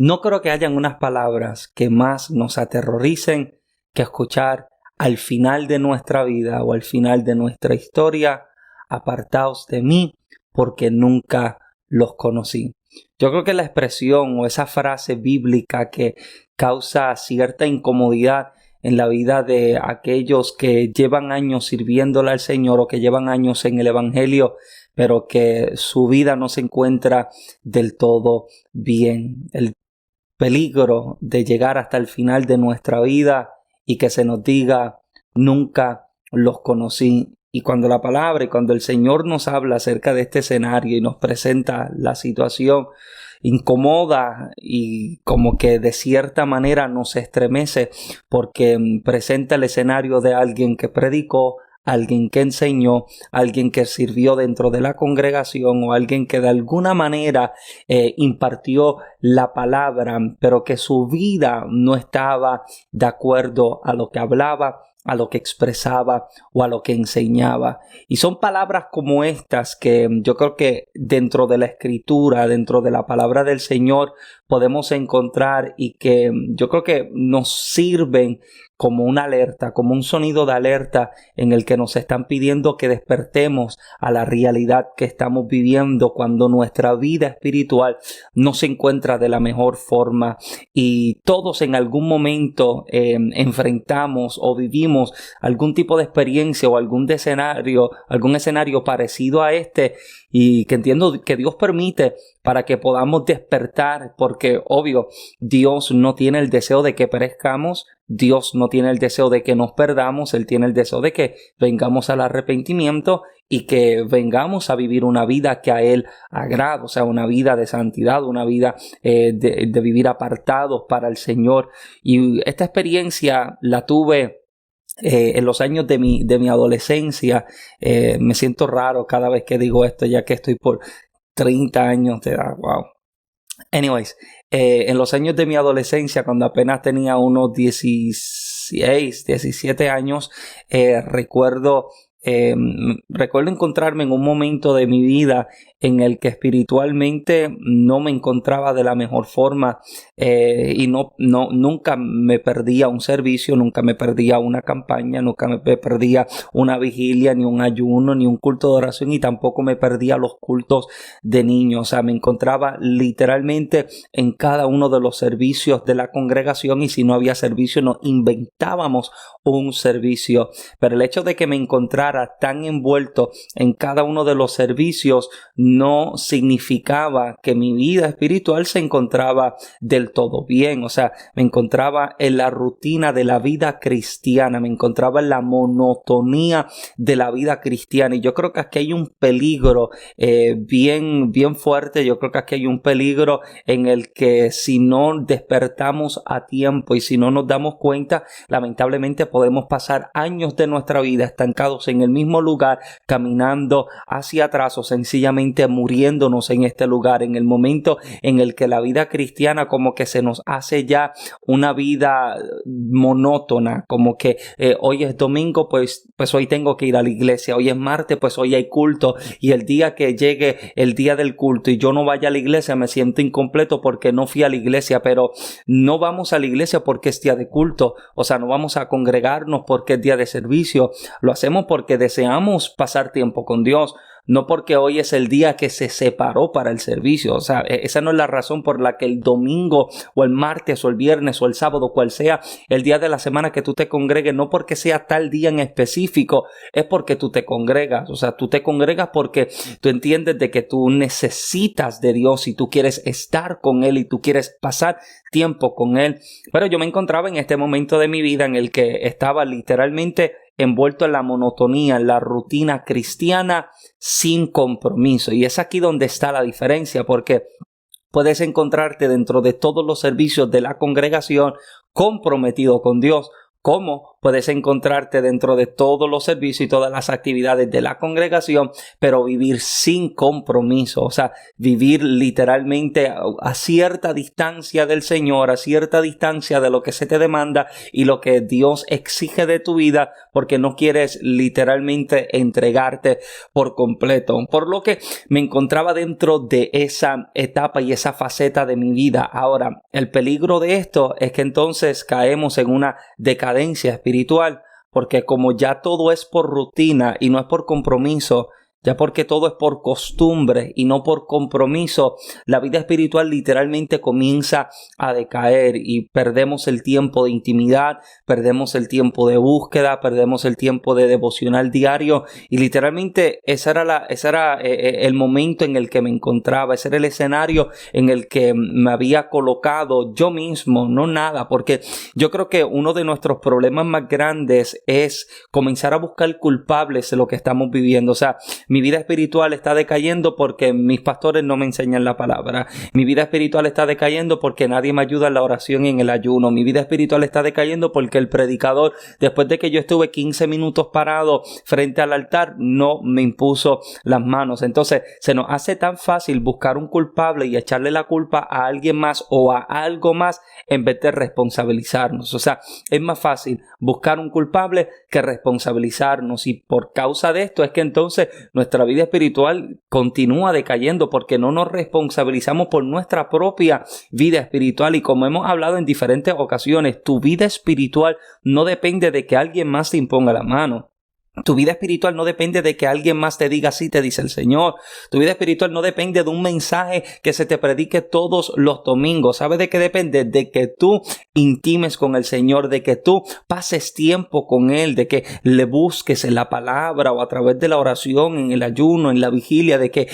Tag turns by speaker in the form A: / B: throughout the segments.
A: No creo que hayan unas palabras que más nos aterroricen que escuchar al final de nuestra vida o al final de nuestra historia: apartaos de mí porque nunca los conocí. Yo creo que la expresión o esa frase bíblica que causa cierta incomodidad en la vida de aquellos que llevan años sirviéndole al Señor o que llevan años en el Evangelio, pero que su vida no se encuentra del todo bien. El peligro de llegar hasta el final de nuestra vida y que se nos diga: nunca los conocí. Y cuando la palabra y cuando el Señor nos habla acerca de este escenario y nos presenta la situación, incomoda y como que de cierta manera nos estremece, porque presenta el escenario de alguien que predicó, alguien que enseñó, alguien que sirvió dentro de la congregación o alguien que de alguna manera impartió la palabra, pero que su vida no estaba de acuerdo a lo que hablaba, a lo que expresaba o a lo que enseñaba. Y son palabras como estas que yo creo que dentro de la Escritura, dentro de la palabra del Señor, podemos encontrar y que yo creo que nos sirven como una alerta, como un sonido de alerta en el que nos están pidiendo que despertemos a la realidad que estamos viviendo cuando nuestra vida espiritual no se encuentra de la mejor forma, y todos en algún momento enfrentamos o vivimos algún tipo de experiencia o algún escenario parecido a este, y que entiendo que Dios permite para que podamos despertar, porque obvio, Dios no tiene el deseo de que perezcamos, Dios no tiene el deseo de que nos perdamos, Él tiene el deseo de que vengamos al arrepentimiento y que vengamos a vivir una vida que a Él agrada, o sea, una vida de santidad, una vida de vivir apartados para el Señor. Y esta experiencia la tuve en los años de mi adolescencia. Me siento raro cada vez que digo esto, ya que estoy por 30 años de edad. Wow. Anyways, en los años de mi adolescencia, cuando apenas tenía unos 16, 17 años, recuerdo encontrarme en un momento de mi vida en el que espiritualmente no me encontraba de la mejor forma, y nunca me perdía un servicio, nunca me perdía una campaña, nunca me perdía una vigilia, ni un ayuno, ni un culto de oración, y tampoco me perdía los cultos de niños. O sea, me encontraba literalmente en cada uno de los servicios de la congregación, y si no había servicio nos inventábamos un servicio. Pero el hecho de que me encontrara tan envuelto en cada uno de los servicios no significaba que mi vida espiritual se encontraba del todo bien. O sea, me encontraba en la rutina de la vida cristiana, me encontraba en la monotonía de la vida cristiana, y yo creo que aquí hay un peligro bien fuerte. Yo creo que aquí hay un peligro en el que si no despertamos a tiempo y si no nos damos cuenta, lamentablemente podemos pasar años de nuestra vida estancados en el mismo lugar, caminando hacia atrás o sencillamente muriéndonos en este lugar, en el momento en el que la vida cristiana como que se nos hace ya una vida monótona, como que hoy es domingo, pues hoy tengo que ir a la iglesia, hoy es martes, pues hoy hay culto, y el día que llegue el día del culto y yo no vaya a la iglesia me siento incompleto porque no fui a la iglesia. Pero no vamos a la iglesia porque es día de culto, o sea, no vamos a congregarnos porque es día de servicio, lo hacemos porque deseamos pasar tiempo con Dios, no porque hoy es el día que se separó para el servicio. O sea, esa no es la razón por la que el domingo o el martes o el viernes o el sábado, cual sea el día de la semana que tú te congregues, no porque sea tal día en específico, es porque tú te congregas. O sea, tú te congregas porque tú entiendes de que tú necesitas de Dios y tú quieres estar con Él y tú quieres pasar tiempo con Él. Pero yo me encontraba en este momento de mi vida en el que estaba literalmente envuelto en la monotonía, en la rutina cristiana sin compromiso. Y es aquí donde está la diferencia, porque puedes encontrarte dentro de todos los servicios de la congregación comprometido con Dios, ¿Cómo? Puedes encontrarte dentro de todos los servicios y todas las actividades de la congregación, pero vivir sin compromiso, o sea, vivir literalmente a cierta distancia del Señor, a cierta distancia de lo que se te demanda y lo que Dios exige de tu vida, porque no quieres literalmente entregarte por completo. Por lo que me encontraba dentro de esa etapa y esa faceta de mi vida. Ahora, el peligro de esto es que entonces caemos en una decadencia espiritual, porque como ya todo es por rutina y no es por compromiso, ya porque todo es por costumbre y no por compromiso, la vida espiritual literalmente comienza a decaer y perdemos el tiempo de intimidad, perdemos el tiempo de búsqueda, perdemos el tiempo de devocional diario y literalmente ese era el momento en el que me encontraba, ese era el escenario en el que me había colocado yo mismo, no nada, porque yo creo que uno de nuestros problemas más grandes es comenzar a buscar culpables de lo que estamos viviendo. O sea, mi vida espiritual está decayendo porque mis pastores no me enseñan la palabra. Mi vida espiritual está decayendo porque nadie me ayuda en la oración y en el ayuno. Mi vida espiritual está decayendo porque el predicador, después de que yo estuve 15 minutos parado frente al altar, no me impuso las manos. Entonces, se nos hace tan fácil buscar un culpable y echarle la culpa a alguien más o a algo más en vez de responsabilizarnos. O sea, es más fácil buscar un culpable que responsabilizarnos, y por causa de esto es que entonces nuestra vida espiritual continúa decayendo porque no nos responsabilizamos por nuestra propia vida espiritual. Y como hemos hablado en diferentes ocasiones, tu vida espiritual no depende de que alguien más te imponga la mano. Tu vida espiritual no depende de que alguien más te diga así, te dice el Señor. Tu vida espiritual no depende de un mensaje que se te predique todos los domingos. ¿Sabes de qué depende? De que tú intimes con el Señor, de que tú pases tiempo con Él, de que le busques en la palabra o a través de la oración, en el ayuno, en la vigilia, de que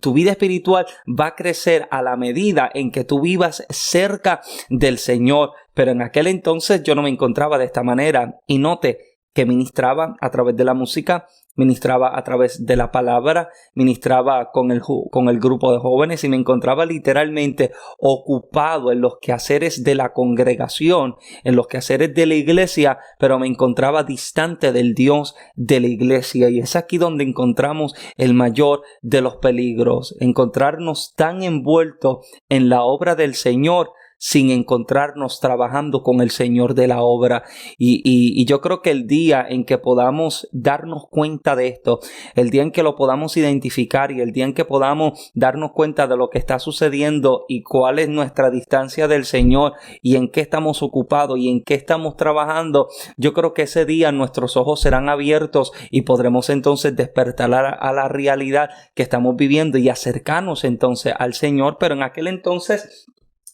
A: tu vida espiritual va a crecer a la medida en que tú vivas cerca del Señor. Pero en aquel entonces yo no me encontraba de esta manera. Y note que ministraba a través de la música, ministraba a través de la palabra, ministraba con el grupo de jóvenes y me encontraba literalmente ocupado en los quehaceres de la congregación, en los quehaceres de la iglesia, pero me encontraba distante del Dios de la iglesia. Y es aquí donde encontramos el mayor de los peligros, encontrarnos tan envueltos en la obra del Señor sin encontrarnos trabajando con el Señor de la obra. Y yo creo que el día en que podamos darnos cuenta de esto, el día en que lo podamos identificar y el día en que podamos darnos cuenta de lo que está sucediendo y cuál es nuestra distancia del Señor y en qué estamos ocupados y en qué estamos trabajando, yo creo que ese día nuestros ojos serán abiertos y podremos entonces despertar a la realidad que estamos viviendo y acercarnos entonces al Señor. Pero en aquel entonces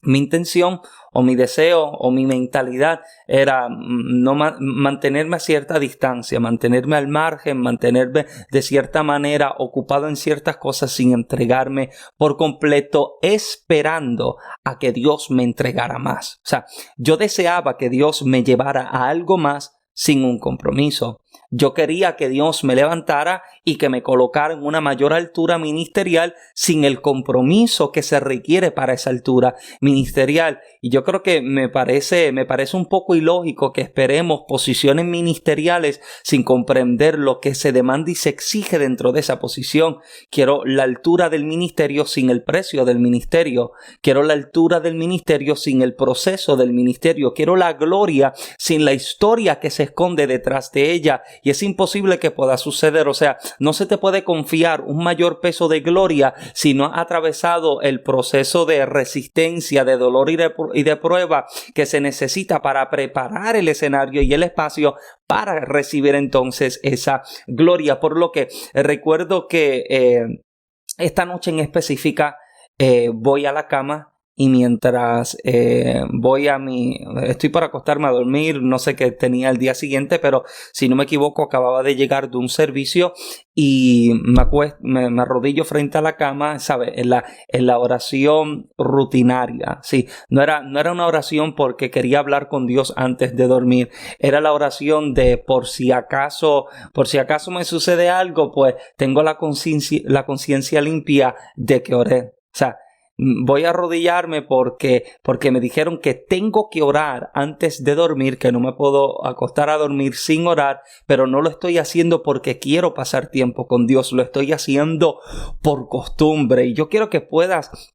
A: mi intención o mi deseo o mi mentalidad era no mantenerme a cierta distancia, mantenerme al margen, mantenerme de cierta manera ocupado en ciertas cosas sin entregarme por completo, esperando a que Dios me entregara más. O sea, yo deseaba que Dios me llevara a algo más sin un compromiso. Yo quería que Dios me levantara y que me colocara en una mayor altura ministerial sin el compromiso que se requiere para esa altura ministerial. Y yo creo que me parece un poco ilógico que esperemos posiciones ministeriales sin comprender lo que se demanda y se exige dentro de esa posición. Quiero la altura del ministerio sin el precio del ministerio. Quiero la altura del ministerio sin el proceso del ministerio. Quiero la gloria sin la historia que se esconde detrás de ella. Y es imposible que pueda suceder. O sea, no se te puede confiar un mayor peso de gloria si no has atravesado el proceso de resistencia, de dolor y de prueba que se necesita para preparar el escenario y el espacio para recibir entonces esa gloria. Por lo que recuerdo que esta noche en específica voy a la cama. Y mientras estoy para acostarme a dormir, no sé qué tenía el día siguiente, pero si no me equivoco acababa de llegar de un servicio y me arrodillo frente a la cama, ¿sabes? En la oración rutinaria, sí. No era una oración porque quería hablar con Dios antes de dormir, era la oración de por si acaso me sucede algo, pues tengo la conciencia limpia de que oré. O sea, voy a arrodillarme porque me dijeron que tengo que orar antes de dormir, que no me puedo acostar a dormir sin orar, pero no lo estoy haciendo porque quiero pasar tiempo con Dios, lo estoy haciendo por costumbre. Y yo quiero que puedas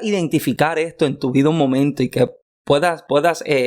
A: identificar esto en tu vida un momento y que puedas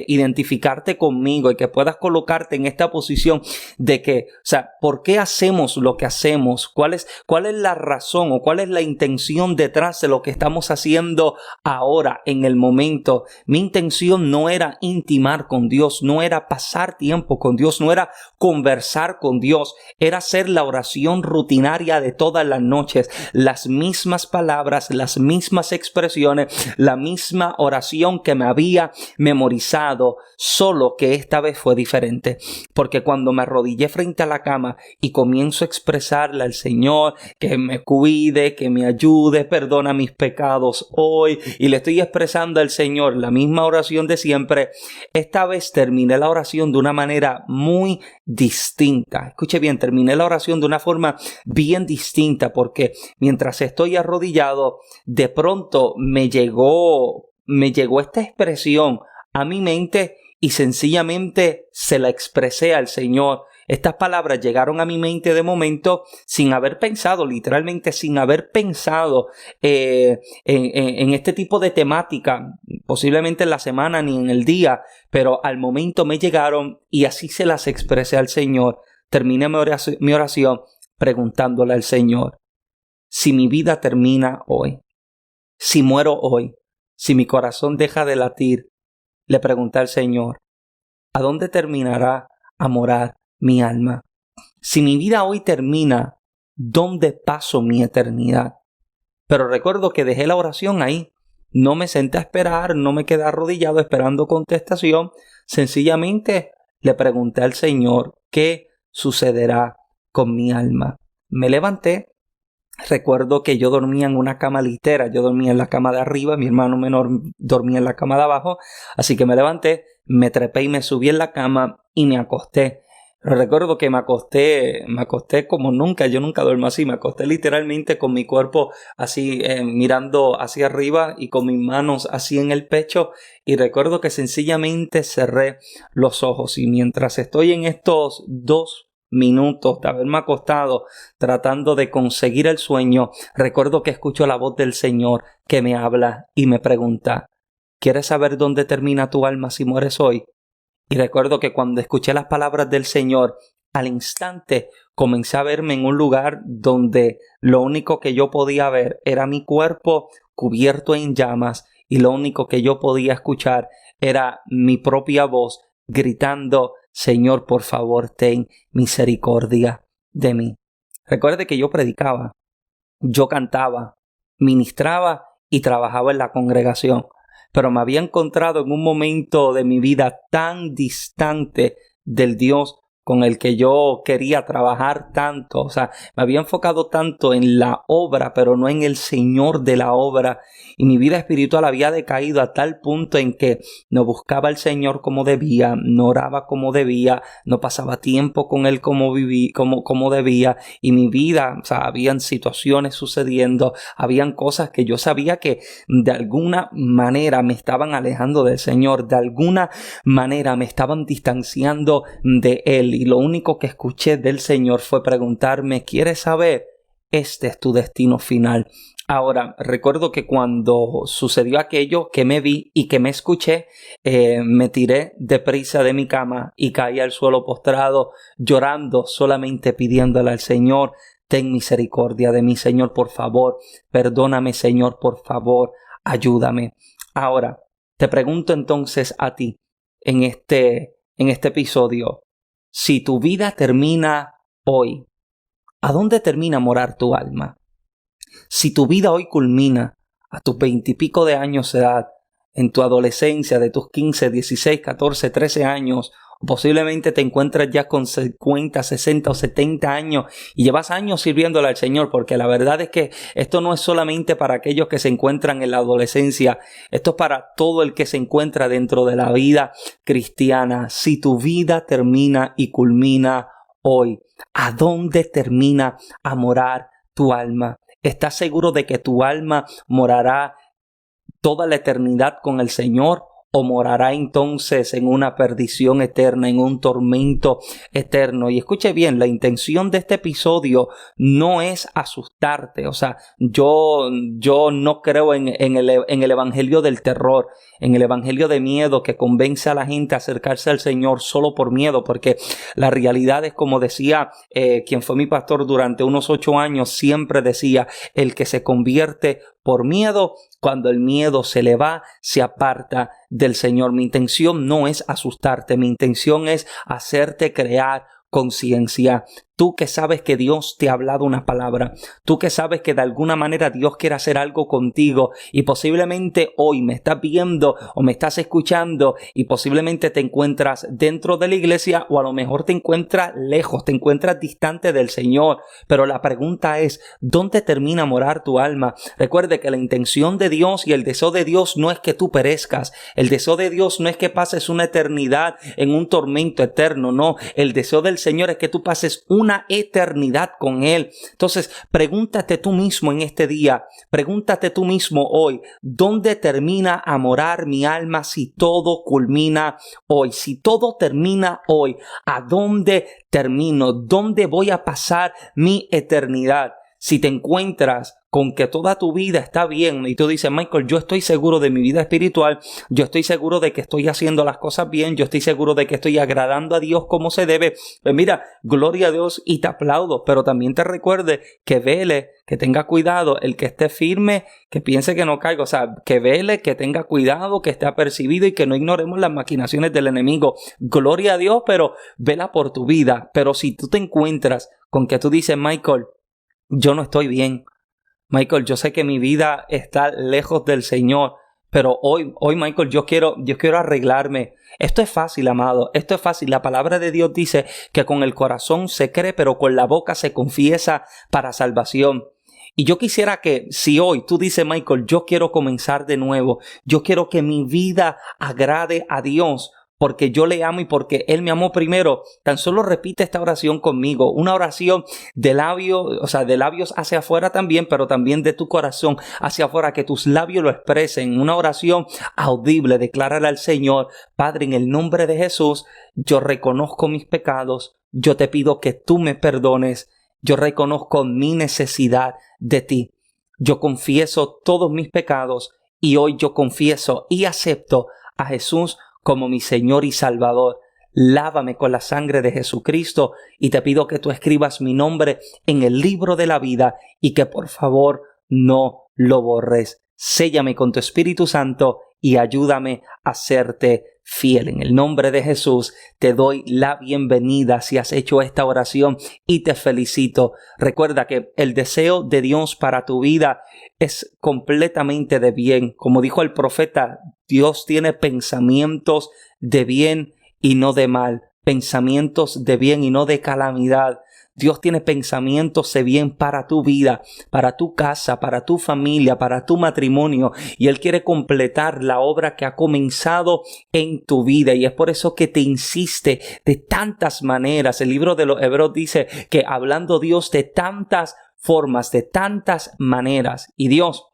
A: identificarte conmigo y que puedas colocarte en esta posición de que, o sea, ¿por qué hacemos lo que hacemos? ¿Cuál es la razón o cuál es la intención detrás de lo que estamos haciendo ahora, en el momento? Mi intención no era intimar con Dios, no era pasar tiempo con Dios, no era conversar con Dios, era hacer la oración rutinaria de todas las noches, las mismas palabras, las mismas expresiones, la misma oración que me había memorizado, solo que esta vez fue diferente, porque cuando me arrodillé frente a la cama y comienzo a expresarle al Señor que me cuide, que me ayude, perdona mis pecados hoy, y le estoy expresando al Señor la misma oración de siempre, esta vez terminé la oración de una manera muy distinta. Escuche bien, terminé la oración de una forma bien distinta, porque mientras estoy arrodillado, de pronto me llegó esta expresión a mi mente y sencillamente se la expresé al Señor. Estas palabras llegaron a mi mente de momento sin haber pensado, literalmente sin haber pensado en este tipo de temática, posiblemente en la semana ni en el día, pero al momento me llegaron y así se las expresé al Señor. Terminé mi oración preguntándole al Señor: si mi vida termina hoy, si muero hoy, si mi corazón deja de latir, le pregunté al Señor: ¿a dónde terminará a morar mi alma? Si mi vida hoy termina, ¿dónde paso mi eternidad? Pero recuerdo que dejé la oración ahí. No me senté a esperar, no me quedé arrodillado esperando contestación. Sencillamente le pregunté al Señor: ¿qué sucederá con mi alma? Me levanté. Recuerdo que yo dormía en una cama litera, yo dormía en la cama de arriba, mi hermano menor dormía en la cama de abajo, así que me levanté, me trepé y me subí en la cama y me acosté. Pero recuerdo que me acosté como nunca, yo nunca duermo así, me acosté literalmente con mi cuerpo así mirando hacia arriba y con mis manos así en el pecho, y recuerdo que sencillamente cerré los ojos, y mientras estoy en estos 2 minutos de haberme acostado tratando de conseguir el sueño, recuerdo que escucho la voz del Señor que me habla y me pregunta: ¿quieres saber dónde termina tu alma si mueres hoy? Y recuerdo que cuando escuché las palabras del Señor, al instante comencé a verme en un lugar donde lo único que yo podía ver era mi cuerpo cubierto en llamas, y lo único que yo podía escuchar era mi propia voz gritando: Señor, por favor, ten misericordia de mí. Recuerde que yo predicaba, yo cantaba, ministraba y trabajaba en la congregación, pero me había encontrado en un momento de mi vida tan distante del Dios con el que yo quería trabajar tanto. O sea, me había enfocado tanto en la obra, pero no en el Señor de la obra. Y mi vida espiritual había decaído a tal punto en que no buscaba al Señor como debía, no oraba como debía, no pasaba tiempo con Él como debía. Y mi vida, o sea, habían situaciones sucediendo, habían cosas que yo sabía que de alguna manera me estaban alejando del Señor, de alguna manera me estaban distanciando de Él. Y lo único que escuché del Señor fue preguntarme: ¿quieres saber? Este es tu destino final. Ahora, recuerdo que cuando sucedió aquello, que me vi y que me escuché, me tiré deprisa de mi cama y caí al suelo postrado, llorando, solamente pidiéndole al Señor: ten misericordia de mí, Señor, por favor. Perdóname, Señor, por favor. Ayúdame. Ahora, te pregunto entonces a ti, en este episodio: si tu vida termina hoy, ¿a dónde termina a morar tu alma? Si tu vida hoy culmina a tus 20 y pico de años de edad, en tu adolescencia, de tus 15, 16, 14, 13 años, o posiblemente te encuentras ya con 50, 60 o 70 años y llevas años sirviéndole al Señor, porque la verdad es que esto no es solamente para aquellos que se encuentran en la adolescencia, esto es para todo el que se encuentra dentro de la vida cristiana. Si tu vida termina y culmina hoy, ¿a dónde termina a morar tu alma? ¿Estás seguro de que tu alma morará toda la eternidad con el Señor, o morará entonces en una perdición eterna, en un tormento eterno. Y escuche bien, la intención de este episodio no es asustarte. O sea, yo no creo en el evangelio del terror, en el evangelio de miedo que convence a la gente a acercarse al Señor solo por miedo, porque la realidad es, como decía quien fue mi pastor durante unos 8 años, siempre decía: el que se convierte por miedo, cuando el miedo se le va, se aparta del Señor. Mi intención no es asustarte, mi intención es hacerte crear conciencia. Tú que sabes que Dios te ha hablado una palabra, tú que sabes que de alguna manera Dios quiere hacer algo contigo, y posiblemente hoy me estás viendo o me estás escuchando y posiblemente te encuentras dentro de la iglesia, o a lo mejor te encuentras lejos, te encuentras distante del Señor. Pero la pregunta es: ¿dónde termina a morar tu alma? Recuerde que la intención de Dios y el deseo de Dios no es que tú perezcas. El deseo de Dios no es que pases una eternidad en un tormento eterno. No, el deseo del Señor es que tú pases una eternidad con Él. Entonces, pregúntate tú mismo en este día, pregúntate tú mismo hoy: ¿dónde termina a morar mi alma si todo culmina hoy? Si todo termina hoy, ¿a dónde termino? ¿Dónde voy a pasar mi eternidad? Si te encuentras con que toda tu vida está bien y tú dices: Michael, yo estoy seguro de mi vida espiritual, yo estoy seguro de que estoy haciendo las cosas bien, yo estoy seguro de que estoy agradando a Dios como se debe, pues mira, gloria a Dios y te aplaudo, pero también te recuerde que vele, que tenga cuidado, el que esté firme, que piense que no caiga. O sea, que vele, que tenga cuidado, que esté apercibido y que no ignoremos las maquinaciones del enemigo. Gloria a Dios, pero vela por tu vida. Pero si tú te encuentras con que tú dices: Michael, yo no estoy bien, Michael, yo sé que mi vida está lejos del Señor, pero hoy Michael, yo quiero arreglarme. Esto es fácil, amado, esto es fácil. La palabra de Dios dice que con el corazón se cree, pero con la boca se confiesa para salvación. Y yo quisiera que si hoy tú dices: Michael, yo quiero comenzar de nuevo, yo quiero que mi vida agrade a Dios, porque yo le amo y porque Él me amó primero, tan solo repite esta oración conmigo. Una oración de labios, o sea, de labios hacia afuera también, pero también de tu corazón hacia afuera, que tus labios lo expresen. Una oración audible. Declárale al Señor: Padre, en el nombre de Jesús, yo reconozco mis pecados, yo te pido que tú me perdones, yo reconozco mi necesidad de ti. Yo confieso todos mis pecados y hoy yo confieso y acepto a Jesús como mi Señor y Salvador. Lávame con la sangre de Jesucristo y te pido que tú escribas mi nombre en el libro de la vida y que por favor no lo borres. Séllame con tu Espíritu Santo y ayúdame a serte fiel. En el nombre de Jesús te doy la bienvenida si has hecho esta oración y te felicito. Recuerda que el deseo de Dios para tu vida es completamente de bien. Como dijo el profeta, Dios tiene pensamientos de bien y no de mal, pensamientos de bien y no de calamidad. Dios tiene pensamientos de bien para tu vida, para tu casa, para tu familia, para tu matrimonio, y Él quiere completar la obra que ha comenzado en tu vida, y es por eso que te insiste de tantas maneras. El libro de los Hebreos dice que hablando Dios de tantas formas, de tantas maneras, y Dios,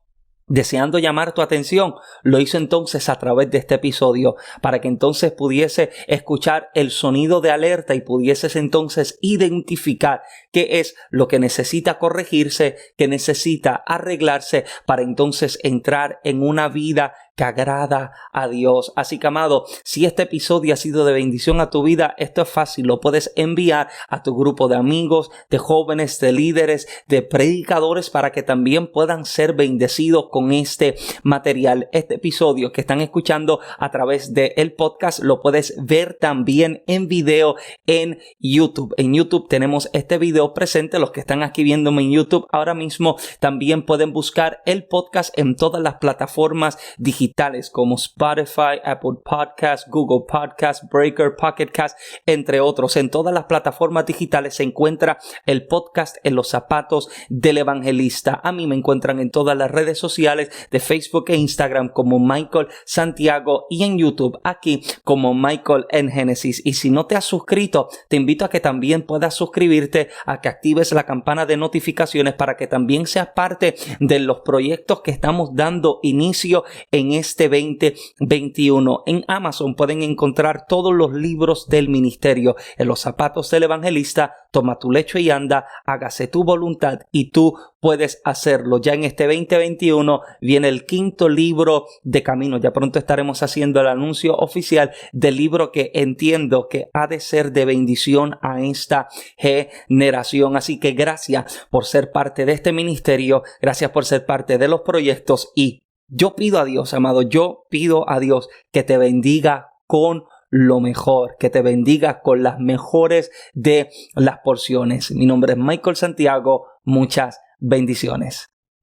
A: deseando llamar tu atención, lo hizo entonces a través de este episodio, para que entonces pudiese escuchar el sonido de alerta y pudieses entonces identificar qué es lo que necesita corregirse, que necesita arreglarse, para entonces entrar en una vida que agrada a Dios. Así que, amado, si este episodio ha sido de bendición a tu vida, esto es fácil, lo puedes enviar a tu grupo de amigos, de jóvenes, de líderes, de predicadores, para que también puedan ser bendecidos con este material. Este episodio que están escuchando a través del podcast lo puedes ver también en video en YouTube. En YouTube tenemos este video presente. Los que están aquí viéndome en YouTube ahora mismo también pueden buscar el podcast en todas las plataformas digitales digitales como Spotify, Apple Podcasts, Google Podcasts, Breaker, Pocket Cast, entre otros. En todas las plataformas digitales se encuentra el podcast En los zapatos del evangelista. A mí me encuentran en todas las redes sociales de Facebook e Instagram como Michael Santiago y en YouTube aquí como Michael en Génesis. Y si no te has suscrito, te invito a que también puedas suscribirte, a que actives la campana de notificaciones para que también seas parte de los proyectos que estamos dando inicio en este 2021. En Amazon pueden encontrar todos los libros del ministerio. En los zapatos del evangelista, Toma tu lecho y anda, hágase tu voluntad y tú puedes hacerlo. Ya en este 2021 viene el 5º libro de camino. Ya pronto estaremos haciendo el anuncio oficial del libro que entiendo que ha de ser de bendición a esta generación. Así que gracias por ser parte de este ministerio. Gracias por ser parte de los proyectos. Y yo pido a Dios, amado, yo pido a Dios que te bendiga con lo mejor, que te bendiga con las mejores de las porciones. Mi nombre es Michael Santiago. Muchas bendiciones.